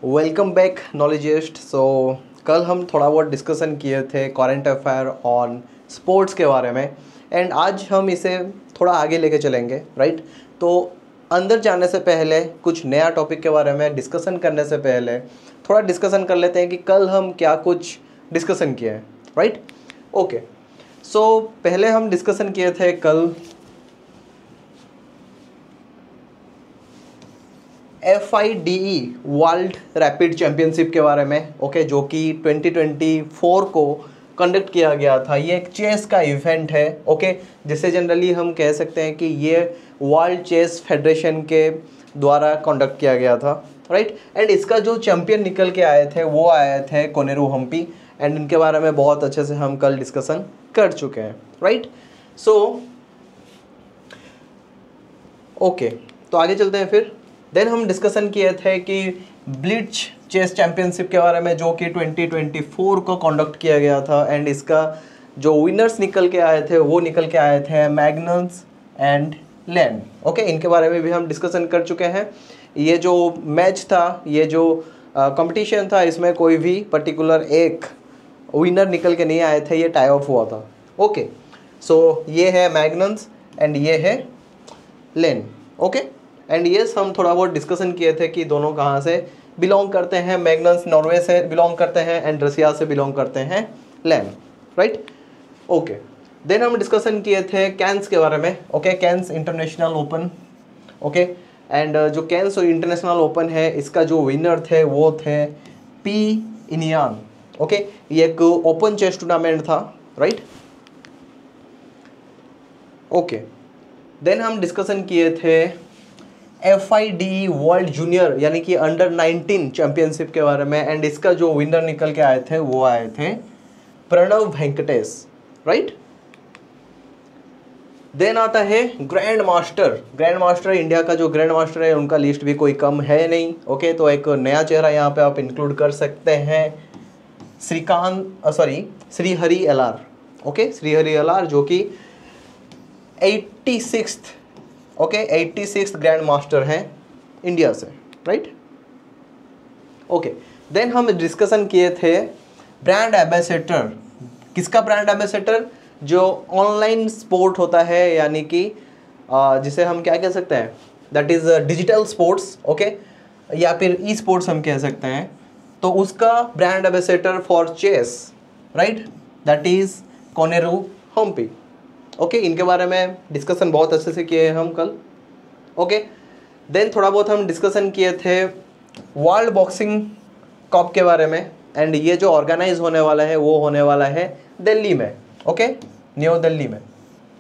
Welcome back नॉलेजिस्ट। सो कल हम थोड़ा बहुत डिस्कशन किए थे करंट अफेयर ऑन स्पोर्ट्स के बारे में एंड आज हम इसे थोड़ा आगे लेके चलेंगे, राइट। तो अंदर जाने से पहले, कुछ नया टॉपिक के बारे में डिस्कशन करने से पहले थोड़ा डिस्कशन कर लेते हैं कि कल हम क्या कुछ डिस्कशन किए हैं, राइट। ओके, सो पहले हम डिस्कशन किए थे कल FIDE वर्ल्ड रैपिड चैम्पियनशिप के बारे में, ओके, जो कि 2024 को कंडक्ट किया गया था। ये एक चेस का इवेंट है, ओके, जिसे जनरली हम कह सकते हैं कि ये वर्ल्ड चेस फेडरेशन के द्वारा कंडक्ट किया गया था, राइट। एंड इसका जो चैम्पियन निकल के आए थे वो आए थे कोनेरू हम्पी, एंड इनके बारे में बहुत अच्छे से हम कल डिस्कशन कर चुके हैं, राइट। सो ओके, तो आगे चलते हैं फिर। देन हम डिस्कशन किए थे कि ब्लिट्ज चेस चैम्पियनशिप के बारे में, जो कि 2024 को कंडक्ट किया गया था एंड इसका जो विनर्स निकल के आए थे वो निकल के आए थे मैग्नस एंड लैन, ओके। इनके बारे में भी हम डिस्कशन कर चुके हैं। ये जो मैच था, ये जो कंपटीशन था, इसमें कोई भी पर्टिकुलर एक विनर निकल के नहीं आए थे, ये टाई ऑफ हुआ था, ओके। सो ये है मैग्नस एंड ये है लेन, ओके। एंड ये हम थोड़ा बहुत डिस्कशन किए थे कि दोनों कहाँ से बिलोंग करते हैं। मैग्नस नॉर्वे से बिलोंग करते हैं एंड रसिया से बिलोंग करते हैं लैन, राइट। ओके, देन हम डिस्कशन किए थे कैंस के बारे में, okay, Cannes International Open, okay. And जो कैंस इंटरनेशनल ओपन है, इसका जो विनर थे वो थे पी इनियान, ओके। ये एक ओपन चेस टूर्नामेंट था, राइट। ओके, देन हम डिस्कशन किए थे FIDE वर्ल्ड जूनियर यानी कि अंडर 19 चैंपियनशिप के बारे में, एंड इसका जो विनर निकल के आए थे वो आए थे प्रणव वेंकटेश, राइट। देन आता है grand master. Grand master, India का जो ग्रैंड मास्टर है उनका लिस्ट भी कोई कम है नहीं, ओके। तो एक नया चेहरा यहाँ पे आप इंक्लूड कर सकते हैं, Srihari LR, okay. Srihari LR जो कि 86th, okay, 86th grand master हैं इंडिया से, राइट। ओके, देन हम डिस्कशन किए थे ब्रांड एम्बेसडर। किसका ब्रांड एम्बेसडर? जो ऑनलाइन स्पोर्ट होता है, यानी कि जिसे हम क्या कह सकते हैं, that is digital sports, okay, या फिर ई स्पोर्ट्स हम कह सकते हैं। तो उसका brand ambassador for chess, right, that is Koneru Humpy, okay. इनके बारे में डिस्कशन बहुत अच्छे से किए हैं हम कल, ओके। देन थोड़ा बहुत हम डिस्कशन किए थे वर्ल्ड बॉक्सिंग कप के बारे में, एंड ये जो ऑर्गेनाइज होने वाला है वो होने वाला है दिल्ली में, ओके, न्यू दिल्ली में,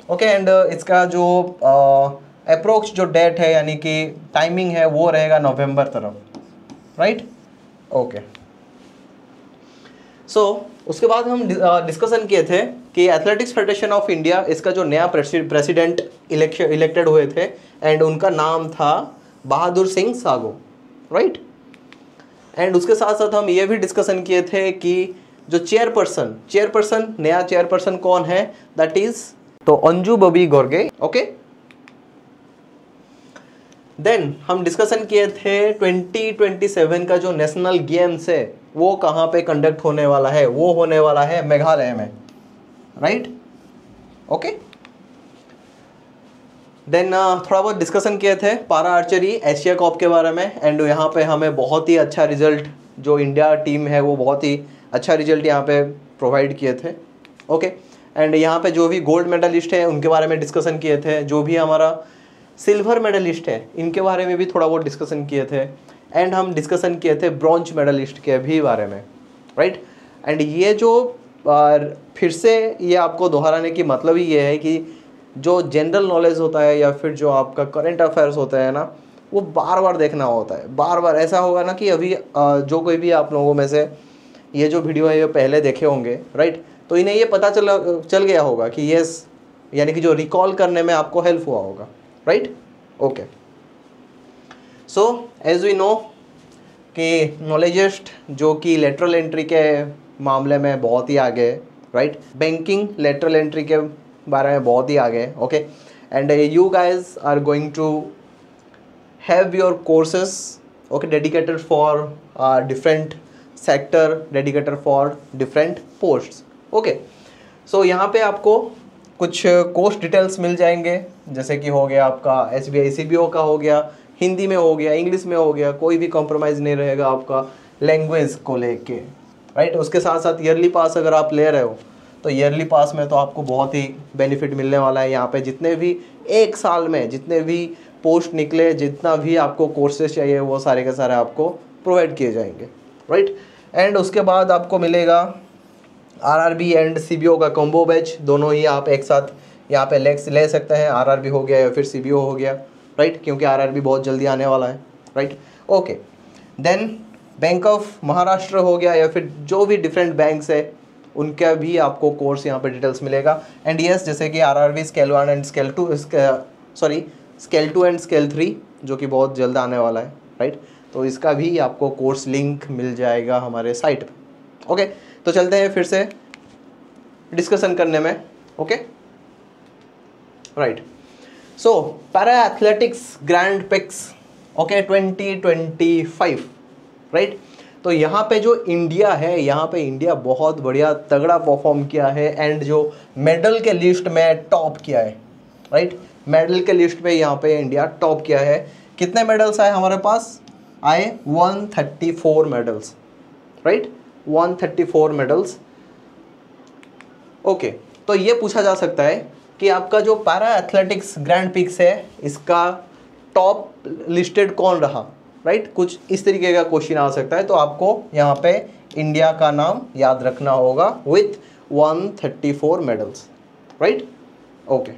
ओके। एंड इसका जो अप्रोक्स जो डेट है यानी कि टाइमिंग है वो रहेगा नवंबर तरफ, राइट, ओके। सो उसके बाद हम डिस्कशन किए थे कि एथलेटिक्स फेडरेशन ऑफ इंडिया, इसका जो नया प्रेसिडेंट इलेक्टेड हुए थे एंड उनका नाम था Bahadur Singh sago, right. And उसके साथ साथ हम ये भी डिस्कशन किए थे कि जो चेयरपर्सन नया चेयरपर्सन कौन है, दैट इज तो अंजू बबी गोर्गे, ओके। देन हम डिस्कशन किए थे 2027 का जो नेशनल गेम्स है वो कहाँ पे कंडक्ट होने वाला है, वो होने वाला है मेघालय में, राइट, ओके। देन थोड़ा बहुत डिस्कशन किए थे पारा आर्चरी एशिया कप के बारे में, एंड यहाँ पे हमें बहुत ही अच्छा रिजल्ट, जो इंडिया टीम है वो बहुत ही अच्छा रिजल्ट यहाँ पे प्रोवाइड किए थे, ओके। एंड यहाँ पे जो भी गोल्ड मेडलिस्ट है उनके बारे में डिस्कशन किए थे, जो भी हमारा सिल्वर मेडलिस्ट है इनके बारे में भी थोड़ा बहुत डिस्कशन किए थे, एंड हम डिस्कशन किए थे ब्रॉन्ज मेडलिस्ट के भी बारे में, राइट। एंड ये जो फिर से ये आपको दोहराने की मतलब ही ये है कि जो जनरल नॉलेज होता है या फिर जो आपका करंट अफेयर्स होता है ना, वो बार बार देखना होता है। बार बार ऐसा होगा ना कि अभी जो कोई भी आप लोगों में से ये जो वीडियो है ये पहले देखे होंगे, राइट, तो इन्हें ये पता चल गया होगा कि यस, यानी कि जो रिकॉल करने में आपको हेल्प हुआ होगा, right, okay. So as we know कि नॉलेजिस्ट जो कि लेटरल एंट्री के मामले में बहुत ही आगे है, राइट, बैंकिंग लेटरल एंट्री के बारे में बहुत ही आगे है, okay. And you guys are going to have your courses okay, dedicated for different sector, dedicated for different posts. Okay, so यहाँ पे आपको कुछ कोर्स डिटेल्स मिल जाएंगे, जैसे कि हो गया आपका SBI CBO का हो गया, हिंदी में हो गया, इंग्लिश में हो गया, कोई भी कॉम्प्रोमाइज़ नहीं रहेगा आपका लैंग्वेज को लेके, राइट। उसके साथ साथ ईयरली पास अगर आप ले रहे हो तो ईयरली पास में तो आपको बहुत ही बेनिफिट मिलने वाला है। यहाँ पे जितने भी एक साल में जितने भी पोस्ट निकले, जितना भी आपको कोर्सेज चाहिए, वो सारे के सारे आपको प्रोवाइड किए जाएंगे, राइट। एंड उसके बाद आपको मिलेगा RRB एंड CBO का कॉम्बो बैच, दोनों ही आप एक साथ यहाँ पे ले सकते हैं। RRB हो गया या फिर CBO हो गया, राइट, क्योंकि RRB बहुत जल्दी आने वाला है, right. Okay, then bank of Maharashtra हो गया या फिर जो भी डिफरेंट बैंक्स है उनका भी आपको कोर्स यहाँ पे डिटेल्स मिलेगा। एंड यस, जैसे कि RRB scale 1 and scale 2 scale 2 and scale 3 जो कि बहुत जल्द आने वाला है, राइट। तो इसका भी आपको कोर्स लिंक मिल जाएगा हमारे साइट पे। ओके, तो चलते हैं फिर से डिस्कशन करने में। Okay, right. So para athletics grand prix, okay, 2025, right. तो यहाँ पे जो इंडिया है, यहाँ पे इंडिया बहुत बढ़िया तगड़ा परफॉर्म किया है एंड जो मेडल के लिस्ट में टॉप किया है, राइट। मेडल के लिस्ट पे यहाँ पे इंडिया टॉप किया है। कितने मेडल्स आए हमारे पास? आए 134 मेडल्स, राइट, 134 मेडल्स। ओके, तो ये पूछा जा सकता है कि आपका जो पैरा एथलेटिक्स ग्रैंड पिक्स है, इसका टॉप लिस्टेड कौन रहा, राइट। कुछ इस तरीके का क्वेश्चन आ सकता है, तो आपको यहाँ पे इंडिया का नाम याद रखना होगा with 134 medals, right. Okay,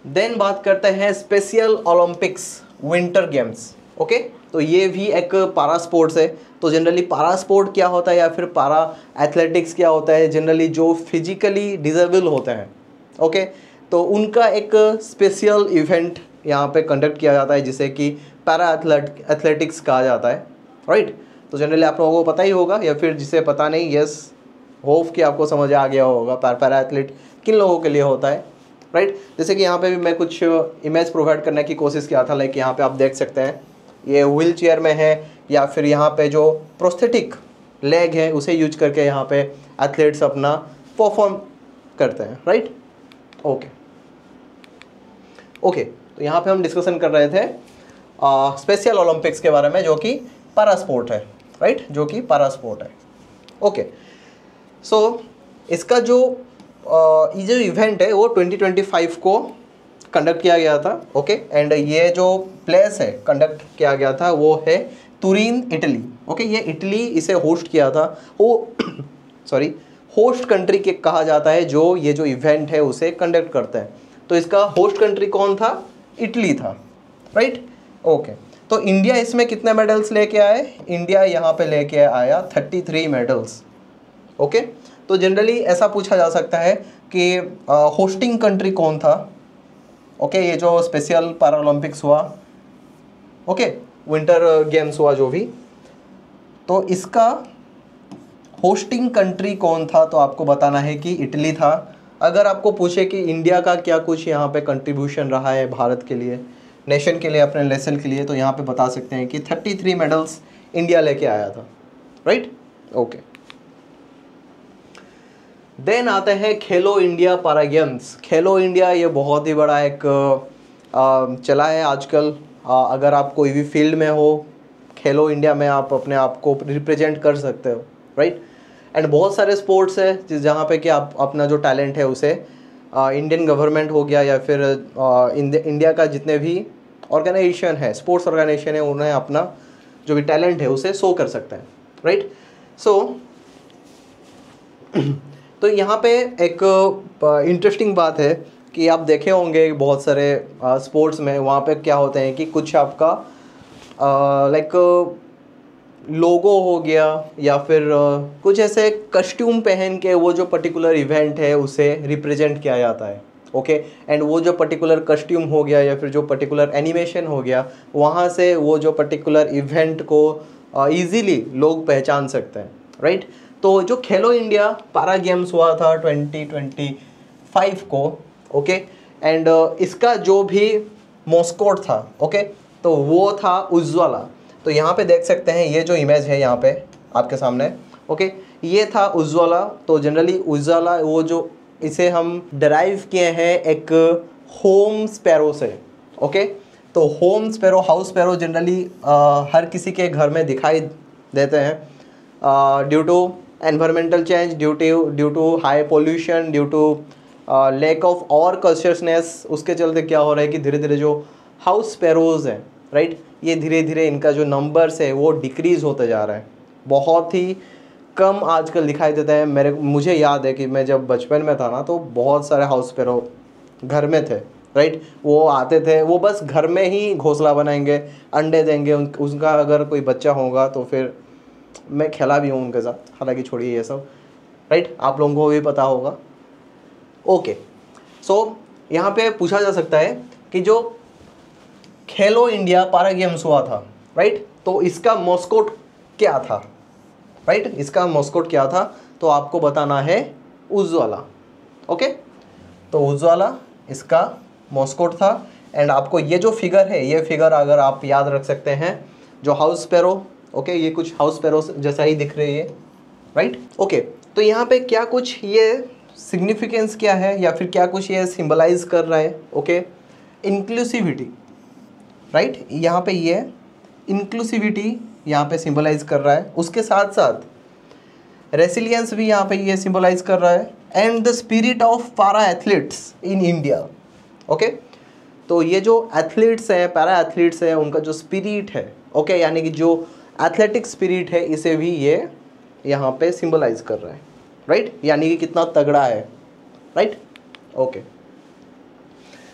then बात करते हैं Special Olympics Winter Games. Okay, तो ये भी एक पारा स्पोर्ट्स है। तो जनरली पारा स्पोर्ट क्या होता है या फिर पारा एथलेटिक्स क्या होता है? जनरली जो फिजिकली डिसेबल होते हैं, ओके, तो उनका एक स्पेशल इवेंट यहाँ पे कंडक्ट किया जाता है जिसे कि पैरा एथलेटिक्स कहा जाता है, राइट। तो जनरली आप लोगों को पता ही होगा, या फिर जिसे पता नहीं, यस, होप कि आपको समझ आ गया होगा पैरा एथलीट किन लोगों के लिए होता है, राइट। जैसे कि यहाँ पे भी मैं कुछ इमेज प्रोवाइड करने की कोशिश किया था, लाइक यहाँ पे आप देख सकते हैं ये व्हील चेयर में है, या फिर यहाँ पे जो प्रोस्थेटिक लेग है उसे यूज करके यहाँ पे एथलीट्स अपना परफॉर्म करते हैं, राइट। ओके, ओके, तो यहाँ पे हम डिस्कशन कर रहे थे स्पेशल ओलंपिक्स के बारे में, जो कि पैरा स्पोर्ट है, राइट, जो कि पैरा स्पोर्ट है। ओके, सो इसका जो ये जो इवेंट है वो 2025 को कंडक्ट किया गया था, ओके। एंड ये जो प्लेस है कंडक्ट किया गया था वो है तुरीन, इटली। ओके, ये इटली इसे होस्ट किया था, वो सॉरी होस्ट कंट्री के कहा जाता है जो ये जो इवेंट है उसे कंडक्ट करते हैं। तो इसका होस्ट कंट्री कौन था? इटली था, राइट। ओके, तो इंडिया इसमें कितने मेडल्स लेके आए? इंडिया यहाँ पे लेके आया 33 मेडल्स। ओके, तो जनरली ऐसा पूछा जा सकता है कि होस्टिंग कंट्री कौन था? ओके, ये जो स्पेशल पैरा ओलंपिक्स हुआ, ओके, विंटर गेम्स हुआ जो भी, तो इसका होस्टिंग कंट्री कौन था? तो आपको बताना है कि इटली था। अगर आपको पूछे कि इंडिया का क्या कुछ यहाँ पे कंट्रीब्यूशन रहा है भारत के लिए, नेशन के लिए, अपने नेशन के लिए, तो यहाँ पे बता सकते हैं कि 33 मेडल्स इंडिया लेके आया था, राइट। ओके, देन आते हैं खेलो इंडिया पैरा गेम्स। खेलो इंडिया ये बहुत ही बड़ा एक चला है आजकल। अगर आप कोई भी फील्ड में हो, खेलो इंडिया में आप अपने आप को रिप्रेजेंट कर सकते हो, राइट। एंड बहुत सारे स्पोर्ट्स है जहाँ पे कि आप अपना जो टैलेंट है उसे इंडियन गवर्नमेंट हो गया या फिर इंडिया का जितने भी ऑर्गेनाइजेशन है, स्पोर्ट्स ऑर्गेनाइजेशन है, उन्हें अपना जो भी टैलेंट है उसे शो कर सकते हैं, राइट। सो तो यहाँ पे एक इंटरेस्टिंग बात है कि आप देखे होंगे बहुत सारे स्पोर्ट्स में, वहाँ पे क्या होते हैं कि कुछ आपका लाइक लोगो हो गया या फिर कुछ ऐसे कस्ट्यूम पहन के वो जो पर्टिकुलर इवेंट है उसे रिप्रेजेंट किया जाता है, ओके। एंड वो जो पर्टिकुलर कस्ट्यूम हो गया या फिर जो पर्टिकुलर एनिमेशन हो गया, वहाँ से वो जो पर्टिकुलर इवेंट को ईजीली लोग पहचान सकते हैं, राइट। तो जो खेलो इंडिया पैरा गेम्स हुआ था 2025 को, ओके, एंड इसका जो भी मॉस्कोट था। ओके, तो वो था उज्ज्वला। तो यहाँ पे देख सकते हैं ये जो इमेज है यहाँ पे आपके सामने, ओके, ये था उज्ज्वला। तो जनरली उज्ज्वला वो जो इसे हम डराइव किए हैं एक होम स्पैरो से। ओके, तो home sparrow, house sparrow generally हर किसी के घर में दिखाई देते हैं due to environmental change, due to high pollution, due to lack of और कॉन्शियसनेस। उसके चलते क्या हो रहा है कि धीरे धीरे जो हाउस स्पैरोज हैं, राइट, ये धीरे धीरे इनका जो नंबर्स है वो डिक्रीज होते जा रहा है। बहुत ही कम आजकल दिखाई देता है। मुझे याद है कि मैं जब बचपन में था ना, तो बहुत सारे हाउस स्पैरो घर में थे, राइट। वो आते थे, वो बस घर में ही घोंसला बनाएंगे, अंडे देंगे, उसका अगर कोई बच्चा होगा तो फिर मैं खेला भी हूँ उनके साथ, हालांकि छोड़िए ये सब, राइट, आप लोगों को भी पता होगा। ओके, सो यहाँ पे पूछा जा सकता है कि जो खेलो इंडिया पैरा गेम्स हुआ था, राइट, तो इसका मॉस्कोट क्या था, राइट, इसका मॉस्कोट क्या था, तो आपको बताना है उज्ज्वला। ओके, तो उज्ज्वला इसका मॉस्कोट था। एंड आपको ये जो फिगर है, ये फिगर अगर आप याद रख सकते हैं, जो हाउस स्पैरो, ओके, ये कुछ हाउस स्पैरो जैसा ही दिख रही है, राइट। ओके, तो यहाँ पे क्या कुछ ये सिग्निफिकेंस क्या है या फिर क्या कुछ ये सिंबलाइज कर रहा है, ओके, इंक्लूसिविटी, राइट, यहाँ पे ये इंक्लूसिविटी यहाँ पे सिंबलाइज कर रहा है। उसके साथ साथ रेसिलियंस भी यहाँ पे ये सिंबलाइज कर रहा है, and the spirit of para athletes in India. Okay, तो ये जो एथलीट्स हैं, पैरा एथलीट्स हैं, उनका जो स्पिरिट है, ओके, यानी कि जो एथलेटिक स्पिरिट है, इसे भी ये यहाँ पे सिंबलाइज कर रहा है, राइट, यानी कि कितना तगड़ा है, right. Okay,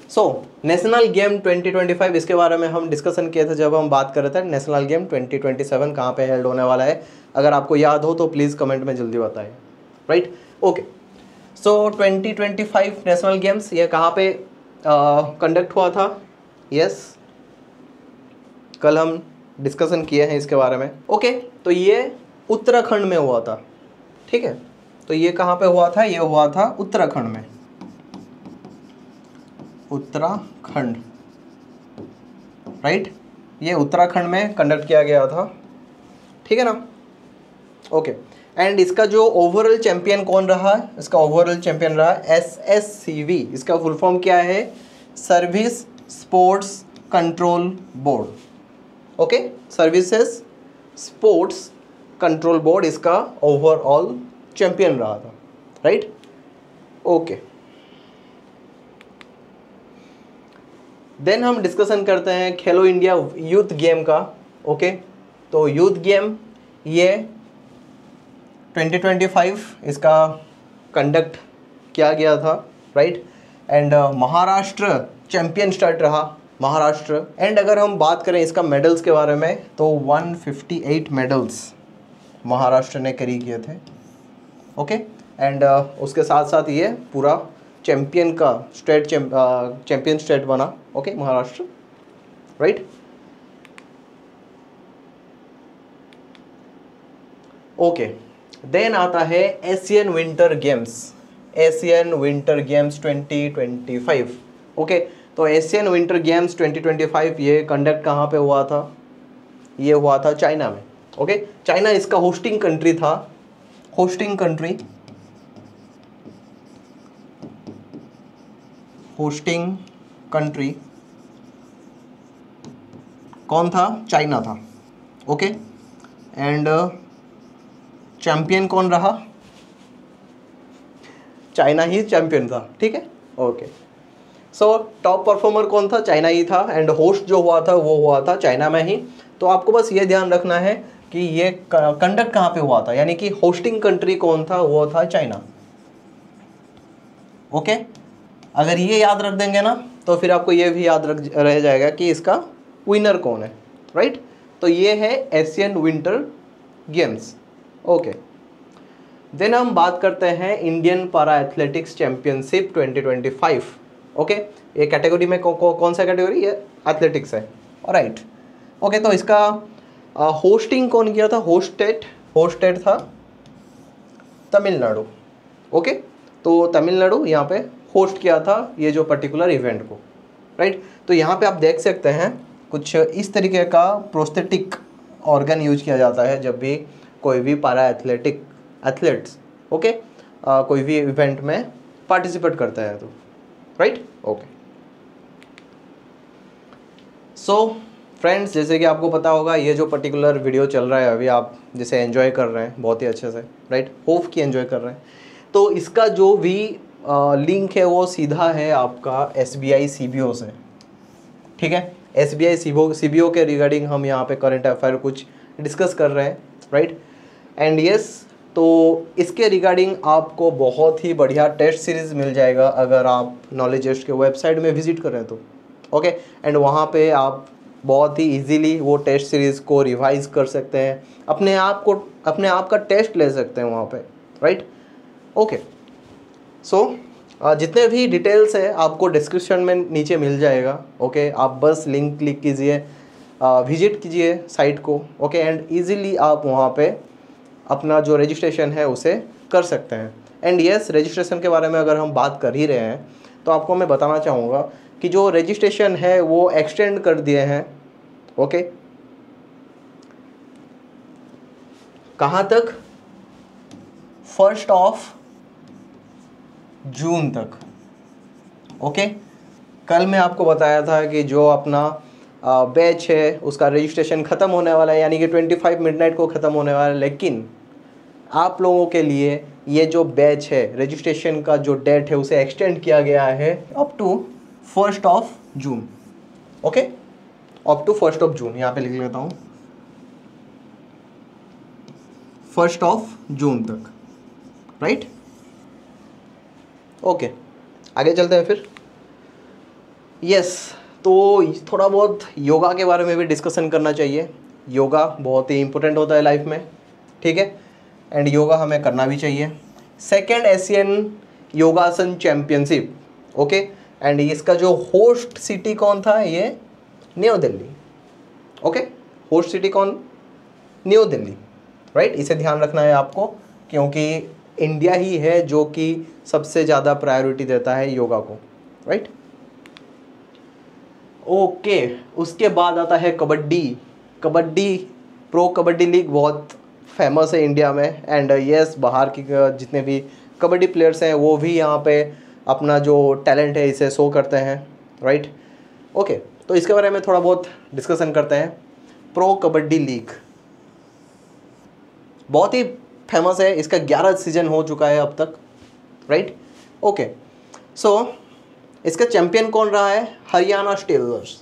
so national game 2025, इसके बारे में हम डिस्कशन किए थे जब हम बात कर रहे थे नेशनल गेम 2027 कहाँ पे हेल्ड होने वाला है। अगर आपको याद हो तो प्लीज़ कमेंट में जल्दी बताएं, राइट। ओके, सो 2025 नेशनल गेम्स ये कहाँ पे कंडक्ट हुआ था? यस, कल हम डिस्कशन किए हैं इसके बारे में। ओके, तो ये उत्तराखंड में हुआ था, ठीक है। तो ये कहाँ पे हुआ था? ये हुआ था उत्तराखंड में, उत्तराखंड, राइट, ये उत्तराखंड में कंडक्ट किया गया था, ठीक है ना। ओके, एंड इसका जो ओवरऑल चैंपियन कौन रहा? इसका ओवरऑल चैंपियन रहा SSCV। इसका फुल फॉर्म क्या है? Service sports control board. Okay, services sports control board इसका ओवरऑल चैंपियन रहा था, राइट। ओके, देन हम डिस्कशन करते हैं खेलो इंडिया यूथ गेम का। ओके, तो यूथ गेम ये 2025 इसका कंडक्ट किया गया था, right, and Maharashtra champion state रहा, महाराष्ट्र। एंड अगर हम बात करें इसका मेडल्स के बारे में, तो 158 मेडल्स महाराष्ट्र ने कैरी किए थे। ओके, एंड उसके साथ साथ ये पूरा चैंपियन का स्टेट चैंपियन स्टेट बना, okay, Maharashtra, right. Okay, then आता है Asian Winter Games, Asian Winter Games 2025। Okay, तो एशियन विंटर गेम्स 2025 ये कंडक्ट कहाँ पे हुआ था? ये हुआ था चाइना में। ओके, चाइना इसका होस्टिंग कंट्री था, होस्टिंग कंट्री, होस्टिंग कंट्री कौन था? चाइना था। ओके, एंड चैंपियन कौन रहा? चाइना ही चैंपियन था, ठीक है। ओके, सो टॉप परफॉर्मर कौन था? चाइना ही था, एंड होस्ट जो हुआ था वो हुआ था चाइना में ही। तो आपको बस ये ध्यान रखना है कि ये कंडक्ट कहाँ पे हुआ था, यानी कि होस्टिंग कंट्री कौन था? वो था चाइना। ओके, अगर ये याद रख देंगे ना, तो फिर आपको ये भी याद रह जाएगा कि इसका विनर कौन है, राइट। तो ये है Asian Winter Games. Okay, then हम बात करते हैं Indian para athletics championship 2025। Okay, ये कैटेगरी में कौन सा कैटेगरी? ये एथलेटिक्स है, राइट। ओके, तो इसका होस्टिंग कौन किया था? होस्टेड था तमिलनाडु। ओके, तो तमिलनाडु यहाँ पे होस्ट किया था ये जो पर्टिकुलर इवेंट को, राइट। तो यहाँ पे आप देख सकते हैं कुछ इस तरीके का प्रोस्थेटिक ऑर्गन यूज किया जाता है जब भी कोई भी पैरा एथलेट्स ओके कोई भी इवेंट में पार्टिसिपेट करता है तो राइट ओके। सो फ्रेंड्स, जैसे कि आपको पता होगा ये जो पर्टिकुलर वीडियो चल रहा है अभी आप जिसे एंजॉय कर रहे हैं बहुत ही अच्छे से, राइट, होप कि एंजॉय कर रहे हैं। तो इसका जो भी लिंक है वो सीधा है आपका SBI CBO से, ठीक है। SBI CBO के रिगार्डिंग हम यहाँ पे करंट अफेयर कुछ डिस्कस कर रहे हैं, राइट। एंड यस, तो इसके रिगार्डिंग आपको बहुत ही बढ़िया टेस्ट सीरीज़ मिल जाएगा अगर आप नॉलेजेस्ट के वेबसाइट में विजिट करें तो ओके। एंड वहाँ पे आप बहुत ही इजीली वो टेस्ट सीरीज़ को रिवाइज कर सकते हैं, अपने आप का टेस्ट ले सकते हैं वहाँ पे, राइट ओके। सो जितने भी डिटेल्स है आपको डिस्क्रिप्शन में नीचे मिल जाएगा ओके। आप बस लिंक क्लिक कीजिए, विजिट कीजिए साइट को ओके। एंड इजीली आप वहाँ पे अपना जो रजिस्ट्रेशन है उसे कर सकते हैं। एंड यस, रजिस्ट्रेशन के बारे में अगर हम बात कर ही रहे हैं तो आपको मैं बताना चाहूँगा कि जो रजिस्ट्रेशन है वो एक्सटेंड कर दिए हैं ओके। कहाँ तक? 1 जून तक ओके। कल मैं आपको बताया था कि जो अपना बैच है उसका रजिस्ट्रेशन ख़त्म होने वाला है, यानी कि 25 मिडनाइट को ख़त्म होने वाला है, लेकिन आप लोगों के लिए ये जो बैच है रजिस्ट्रेशन का जो डेट है उसे एक्सटेंड किया गया है up to 1 June okay. Up to 1 June, यहाँ पे लिख लेता हूँ 1 जून तक, राइट ओके। आगे चलते हैं फिर। यस, तो थोड़ा बहुत योगा के बारे में भी डिस्कशन करना चाहिए। योगा बहुत ही इम्पोर्टेंट होता है लाइफ में, ठीक है। एंड योगा हमें करना भी चाहिए। 2nd एशियन योगासन चैम्पियनशिप ओके। एंड इसका जो होस्ट सिटी कौन था? ये new Delhi okay. Host city कौन? New Delhi, right. इसे ध्यान रखना है आपको क्योंकि इंडिया ही है जो कि सबसे ज़्यादा प्रायोरिटी देता है योगा को, राइट ओके। उसके बाद आता है कबड्डी। प्रो कबड्डी लीग बहुत फेमस है इंडिया में। एंड यस, बाहर की जितने भी कबड्डी प्लेयर्स हैं वो भी यहाँ पे अपना जो टैलेंट है इसे शो करते हैं, राइट ओके। तो इसके बारे में थोड़ा बहुत डिस्कशन करते हैं। प्रो कबड्डी लीग बहुत ही फेमस है, इसका 11 सीजन हो चुका है अब तक, राइट ओके। सो इसका चैंपियन कौन रहा है? हरियाणा स्टीलर्स।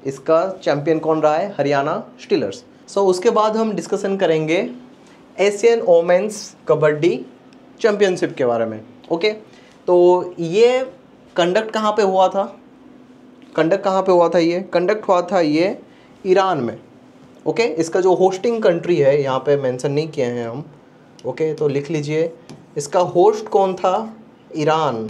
इसका चैंपियन कौन रहा है? हरियाणा स्टीलर्स। सो उसके बाद हम डिस्कशन करेंगे एशियन वोमेन्स कबड्डी चैंपियनशिप के बारे में ओके। तो ये कंडक्ट कहाँ पे हुआ था? ये कंडक्ट हुआ था ये ईरान में ओके। इसका जो होस्टिंग कंट्री है यहाँ पे मेंशन नहीं किए हैं हम ओके, तो लिख लीजिए इसका होस्ट कौन था? Iran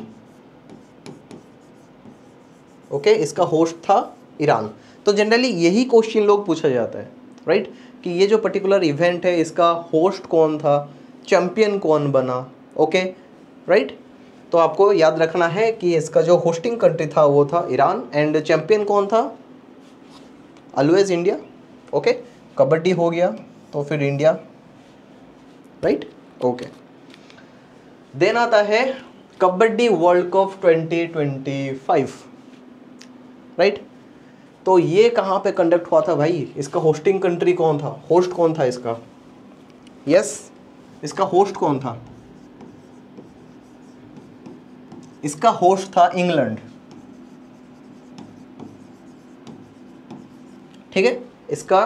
okay. इसका होस्ट था ईरान। तो जनरली यही क्वेश्चन लोग पूछा जाता है, राइट, कि ये जो पर्टिकुलर इवेंट है इसका होस्ट कौन था, चैंपियन कौन बना ओके, राइट। तो आपको याद रखना है कि इसका जो होस्टिंग कंट्री था वो था ईरान एंड चैंपियन कौन था? Always India okay. कबड्डी हो गया तो फिर इंडिया, राइट ओके। देन आता है कबड्डी वर्ल्ड कप 2025, राइट। तो ये कहाँ पे कंडक्ट हुआ था भाई? इसका होस्टिंग कंट्री कौन था? होस्ट कौन था इसका? यस, इसका होस्ट कौन था? इसका होस्ट था इंग्लैंड, ठीक है। इसका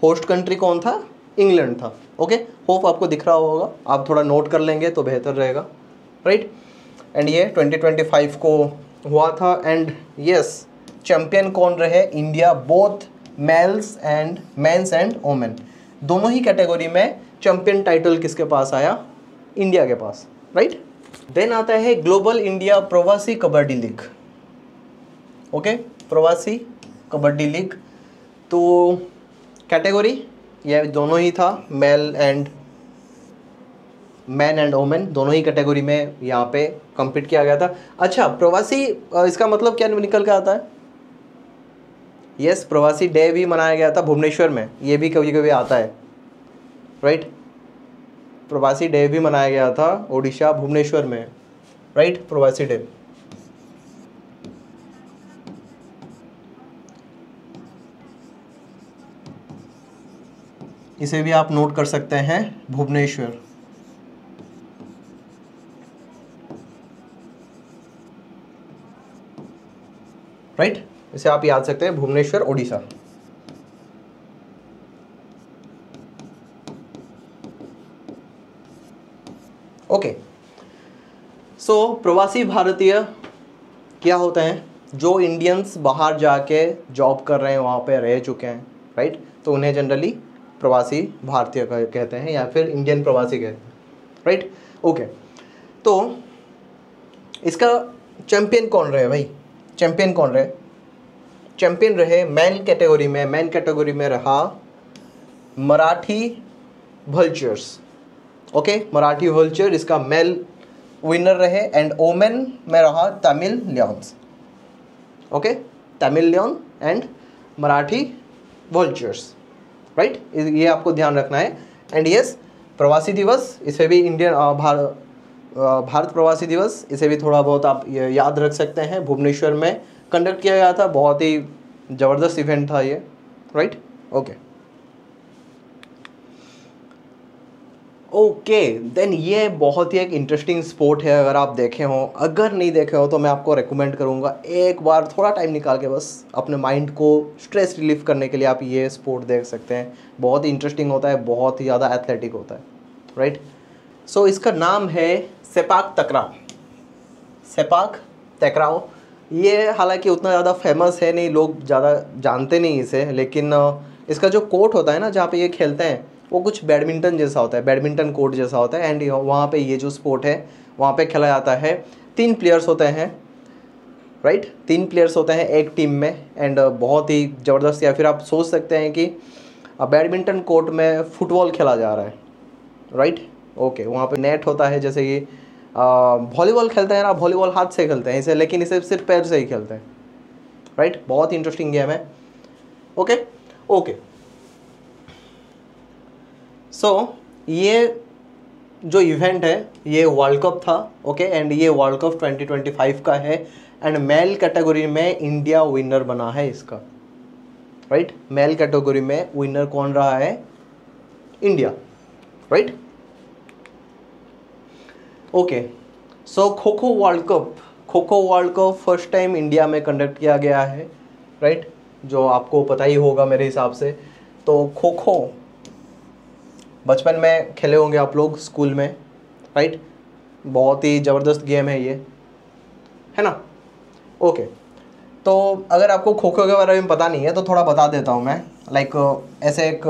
होस्ट कंट्री कौन था? इंग्लैंड था ओके। होप आपको दिख रहा होगा, आप थोड़ा नोट कर लेंगे तो बेहतर रहेगा, राइट। एंड ये 2025 को हुआ था। एंड यस, चैंपियन कौन रहे? India, both men's and women दोनों ही कैटेगरी में चैंपियन टाइटल किसके पास आया? इंडिया के पास, राइट। देन आता है ग्लोबल इंडिया प्रवासी कबड्डी लीग ओके। प्रवासी कबड्डी लीग, तो कैटेगरी ये दोनों ही था, male and man and women दोनों ही कैटेगरी में यहाँ पे कम्पीट किया गया था। अच्छा, प्रवासी इसका मतलब क्या निकल के आता है? यस, प्रवासी डे भी मनाया गया था भुवनेश्वर में, ये भी कभी कभी आता है, राइट। प्रवासी डे भी मनाया गया था ओडिशा भुवनेश्वर में, राइट, प्रवासी डे। इसे भी आप नोट कर सकते हैं, भुवनेश्वर, राइट। इसे आप याद सकते हैं, भुवनेश्वर ओडिशा। ओके, सो प्रवासी भारतीय क्या होते हैं? जो इंडियंस बाहर जाके जॉब कर रहे हैं, वहाँ पे रह चुके हैं, राइट, तो उन्हें जनरली प्रवासी भारतीय कहते हैं या फिर इंडियन प्रवासी कहते हैं, राइट। ओके, तो इसका चैंपियन कौन रहे भाई? चैंपियन कौन रहे? चैंपियन रहे मैन कैटेगरी में रहा Marathi vultures. Okay, Marathi vulture इसका मेल विनर रहे। एंड ओमेन में रहा Tamil lions. Okay, Tamil lion and Marathi vultures, right, ये आपको ध्यान रखना है। एंड यस, प्रवासी दिवस, इसे भी इंडियन भारत प्रवासी दिवस, इसे भी थोड़ा बहुत आप याद रख सकते हैं। भुवनेश्वर में कंडक्ट किया गया था, बहुत ही ज़बरदस्त इवेंट था ये, राइट। ओके, देन ये बहुत ही एक इंटरेस्टिंग स्पोर्ट है। अगर आप देखे हो, अगर नहीं देखे हो तो मैं आपको रेकमेंड करूँगा एक बार थोड़ा टाइम निकाल के बस अपने माइंड को स्ट्रेस रिलीफ करने के लिए आप ये स्पोर्ट देख सकते हैं। बहुत ही इंटरेस्टिंग होता है, बहुत ही ज़्यादा एथलेटिक होता है, राइट। सो इसका नाम है सेपाक तकराव। सेपाक तकराव, ये हालांकि उतना ज़्यादा फेमस है नहीं, लोग ज़्यादा जानते नहीं इसे, लेकिन इसका जो कोर्ट होता है ना जहाँ पे ये खेलते हैं, वो कुछ बैडमिंटन जैसा होता है, बैडमिंटन कोर्ट जैसा होता है। एंड वहाँ पे ये जो स्पोर्ट है वहाँ पे खेला जाता है। 3 प्लेयर्स होते हैं, राइट, 3 प्लेयर्स होते हैं एक टीम में। एंड बहुत ही ज़बरदस्त, या फिर आप सोच सकते हैं कि बैडमिंटन कोर्ट में फुटबॉल खेला जा रहा है, राइट। ओके, वहाँ पे नेट होता है, जैसे कि वॉलीबॉल खेलते हैं ना, वॉलीबॉल हाथ से खेलते हैं इसे, लेकिन इसे सिर्फ पैर से ही खेलते हैं, राइट। बहुत ही इंटरेस्टिंग गेम है। ओके, सो ये जो इवेंट है ये वर्ल्ड कप था, ओके। एंड ये वर्ल्ड कप 2025 का है। एंड मेल कैटेगरी में इंडिया विनर बना है इसका, राइट। मेल कैटेगरी में विनर कौन रहा है? India, right. ओके, सो kho kho world cup first time India में कंडक्ट किया गया है, राइट, जो आपको पता ही होगा मेरे हिसाब से। तो खो खो बचपन में खेले होंगे आप लोग स्कूल में, राइट। बहुत ही ज़बरदस्त गेम है ये, है ना। ओके, तो अगर आपको खो खो के बारे में पता नहीं है तो थोड़ा बता देता हूँ मैं। लाइक ऐसे एक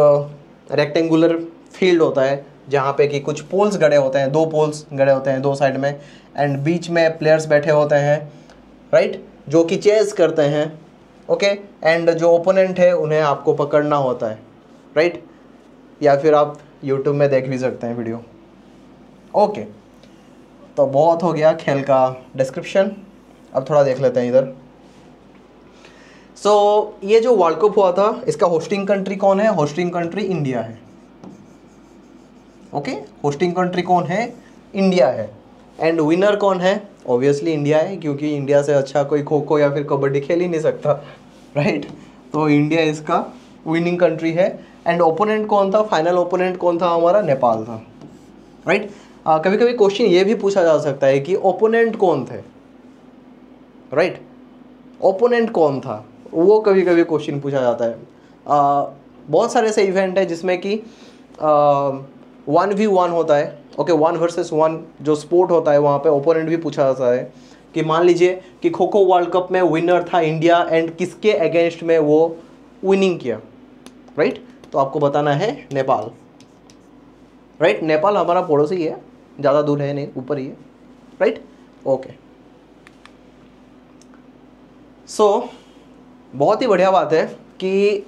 रेक्टेंगुलर फील्ड होता है जहाँ पे कि कुछ पोल्स गड़े होते हैं, 2 पोल्स गड़े होते हैं 2 साइड में। एंड बीच में प्लेयर्स बैठे होते हैं, राइट, जो कि चेस करते हैं, ओके। एंड जो ओपोनेंट है उन्हें आपको पकड़ना होता है, राइट, या फिर आप यूट्यूब में देख भी सकते हैं वीडियो। ओके, तो बहुत हो गया खेल का डिस्क्रिप्शन, अब थोड़ा देख लेते हैं इधर। सो ये जो वर्ल्ड कप हुआ था इसका होस्टिंग कंट्री कौन है? होस्टिंग कंट्री इंडिया है, ओके। होस्टिंग कंट्री कौन है? इंडिया है। एंड विनर कौन है? ऑब्वियसली इंडिया है, क्योंकि इंडिया से अच्छा कोई खो खो या फिर कबड्डी खेल ही नहीं सकता, राइट। तो इंडिया इसका विनिंग कंट्री है। एंड ओपोनेंट कौन था? फाइनल ओपोनेंट कौन था? हमारा नेपाल था, राइट। कभी कभी क्वेश्चन ये भी पूछा जा सकता है कि ओपोनेंट कौन थे, राइट। ओपोनेंट कौन था, वो कभी कभी क्वेश्चन पूछा जाता है। बहुत सारे ऐसे इवेंट है जिसमें कि 1v1 होता है, ओके। 1 वर्सेस 1 जो स्पोर्ट होता है वहाँ पे ओपोनेंट भी पूछा जाता है कि मान लीजिए कि खो खो वर्ल्ड कप में विनर था इंडिया, एंड किसके अगेंस्ट में वो विनिंग किया, राइट। तो आपको बताना है नेपाल, राइट। नेपाल हमारा पड़ोसी है, ज़्यादा दूर है नहीं, ऊपर ही है, राइट। ओके, सो बहुत ही बढ़िया बात है कि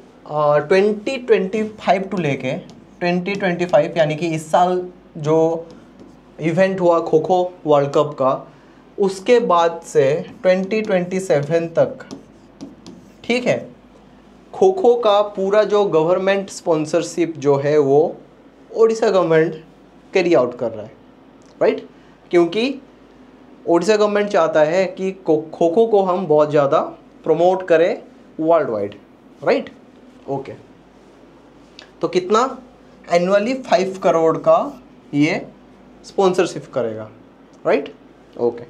2025 टू लेके 2025 यानी कि इस साल जो इवेंट हुआ खो खो वर्ल्ड कप का, उसके बाद से 2027 तक, ठीक है, खो खो का पूरा जो गवर्नमेंट स्पॉन्सरशिप जो है वो ओडिशा गवर्नमेंट कैरी आउट कर रहा है, राइट। क्योंकि ओडिशा गवर्नमेंट चाहता है कि खो खो को हम बहुत ज़्यादा प्रमोट करें वर्ल्ड वाइड, राइट। ओके, तो कितना एनुअली 5 करोड़ का ये स्पॉन्सरशिप करेगा, राइट। ओके,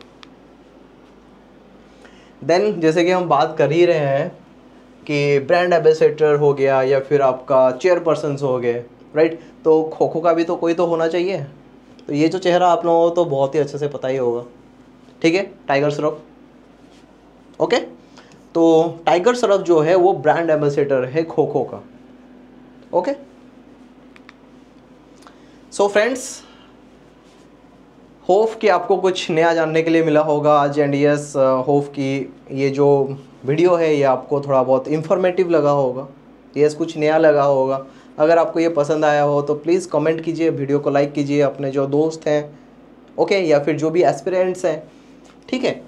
देन जैसे कि हम बात कर ही रहे हैं कि ब्रांड एम्बेसडर हो गया या फिर आपका चेयरपर्सन हो गए, राइट। तो खो खो का भी तो कोई तो होना चाहिए। तो ये जो चेहरा आप लोगों को तो बहुत ही अच्छे से पता ही होगा, ठीक है, टाइगर श्रॉफ। ओके, तो टाइगर श्रॉफ जो है वो ब्रांड एम्बेसडर है खो खो का। ओके, सो फ्रेंड्स, होप कि आपको कुछ नया जानने के लिए मिला होगा आज। एंड यस, होप कि ये जो वीडियो है ये आपको थोड़ा बहुत इंफॉर्मेटिव लगा होगा, यस, कुछ नया लगा होगा। अगर आपको ये पसंद आया हो तो प्लीज़ कमेंट कीजिए, वीडियो को लाइक कीजिए, अपने जो दोस्त हैं, ओके, या फिर जो भी एस्पिरेंट्स हैं, ठीक है,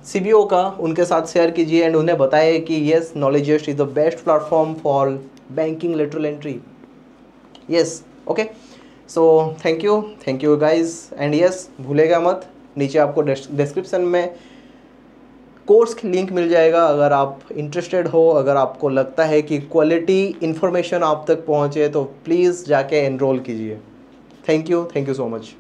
CBO का, उनके साथ शेयर कीजिए एंड उन्हें बताइए कि yes, knowledgest is the best platform for banking lateral entry. Yes, okay, so thank you guys. And yes, भूलेगा मत, नीचे आपको डिस्क्रिप्शन में कोर्स की लिंक मिल जाएगा। अगर आप इंटरेस्टेड हो, अगर आपको लगता है कि क्वालिटी इन्फॉर्मेशन आप तक पहुँचे तो प्लीज़ जाके एनरोल कीजिए। Thank you so much.